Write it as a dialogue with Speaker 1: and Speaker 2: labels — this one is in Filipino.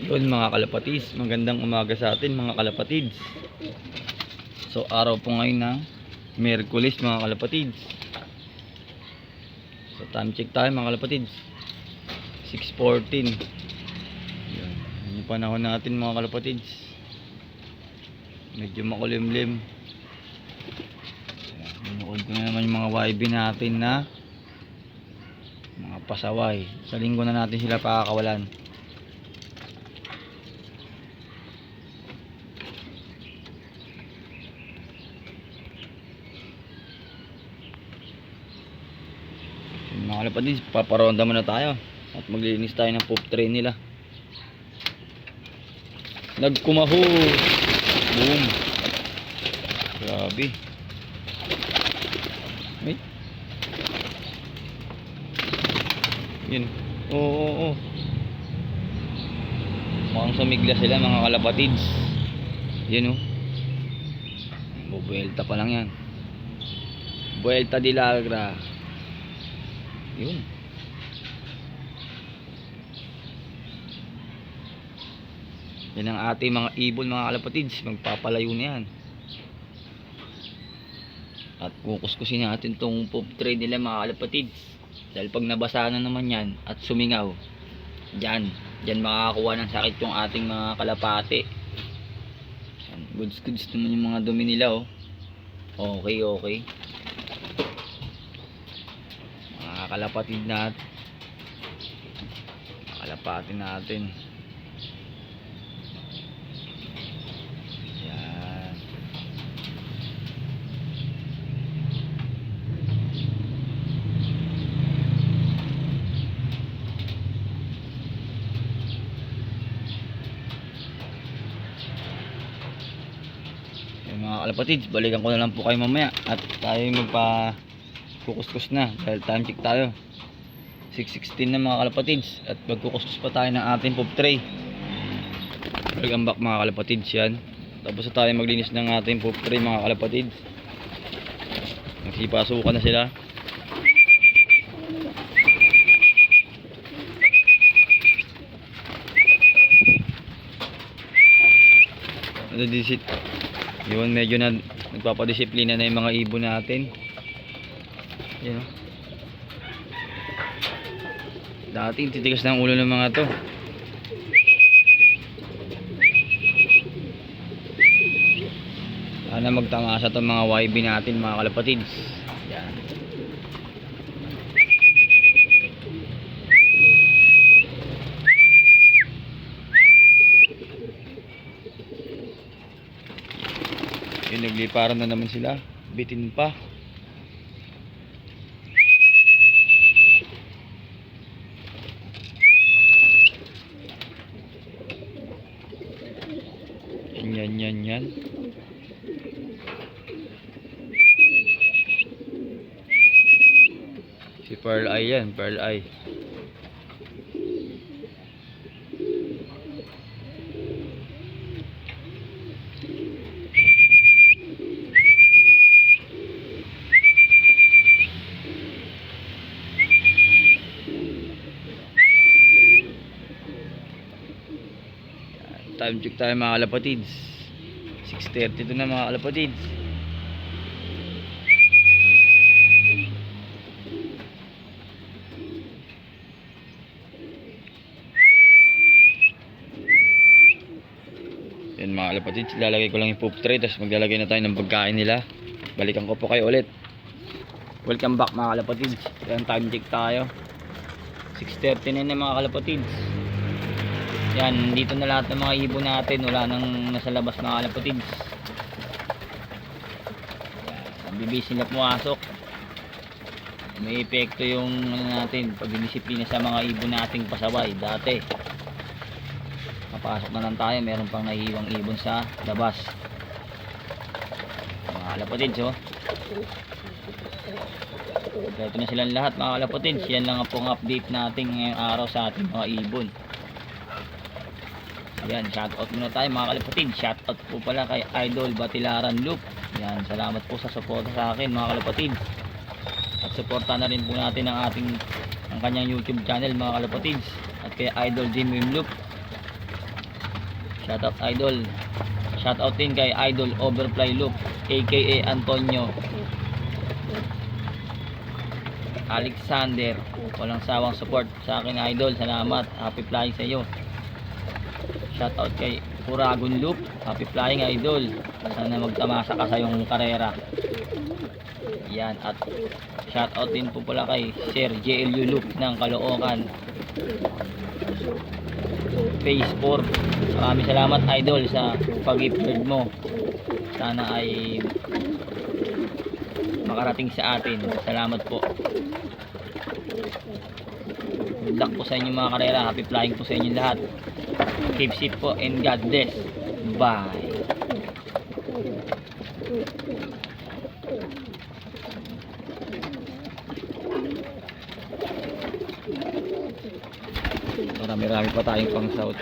Speaker 1: Yun mga kalapatids, magandang umaga sa atin mga kalapatids. So araw po ngayon ng Miyerkules mga kalapatids. So time check tayo mga kalapatids, 6:14. Yan yung panahon natin mga kalapatids. Medyo makulimlim. Minuod ko na naman yung mga YB natin na mga pasaway. Sa linggo na natin sila pakakawalan. Mga kalapatids, paparonda muna tayo at maglinis tayo ng poop tray nila. Nagkumaho. Boom. Grabe. Ay. Yun. Oo. Mukhang sumigla sila mga kalapatids. Yun bubuelta pa lang yan. Buelta di lagra. Yun. Yan ang ating mga ibon mga kalapatids. Magpapalayo na yan. At kukuskusin natin tong poop tray nila mga kalapatids. Dahil pag nabasa na naman yan at sumingaw, Diyan makakakuha ng sakit yung ating mga kalapati. Goods naman yung mga dumi nila Okay. Kalapatid natin, kalapati natin. Yan. Yan mga kalapatids, balikan ko na lang po kayo mamaya at tayo kukuskus na dahil time check tayo 6:16 na mga kalapatids at magkukuskus pa tayo ng ating poop tray. Welcome back mga kalapatids. Yan, tapos na tayo maglinis ng ating poop tray mga kalapatids. Nagsipasukan na sila. Yun, medyo na nagpapadisiplina na yung mga ibon natin. Yan dating titigas ng ulo ng mga to. Sana magtamasa itong mga YB natin mga kalapatids. Yan. Yun, nagliparan na naman sila. Bitin pa. Yan. Si Pearl Eye yan, Pearl Eye. Time check tayo mga kalapatids, 6:32 na mga kalapatids. Yan mga kalapatids, lalagay ko lang yung poop tray tapos maglalagay na tayo ng pagkain nila. Balikan ko po kayo ulit. Welcome back mga kalapatids. Yan, time check tayo 6:39 na mga kalapatids. Yan, dito na lahat ng mga ibon natin. Wala nang nasa labas mga kalapatids. Yan, bibis sila pumasok. May epekto yung natin pagdidisiplina sa mga ibon nating pasaway. Dati papasok na lang tayo, meron pang nahihiwang ibon sa labas. Mga kalapatids Dito na silang lahat mga kalapatids. Yan lang po ang update natin ngayong araw sa ating mga ibon. Yan, shoutout muna tayo mga kalapatid. Shoutout po pala kay Idol Batilaran Loop. Yan, salamat po sa suporta sa akin mga kalapatid. At suporta na rin po natin ang kanyang YouTube channel mga kalapatids. At kay Idol Jim Loop. Shoutout idol. Shoutout din kay Idol Overfly Loop aka Antonio Alexander. Walang sawang support sa akin idol. Salamat. Happy flying sa iyo. Shoutout kay Uragon Loop. Happy flying idol. Sana magtamasa ka sa yung karera. Yan. At shoutout din po pala kay Sir JLU Loop ng Caloocan Phase 4. Maraming salamat idol sa pag-gift mo. Sana ay makarating sa atin. Salamat po. Good luck po sa inyong mga karera. Happy flying po sa inyong lahat. Keep safe po and God bless. Bye. Marami-rami pa tayong pang south.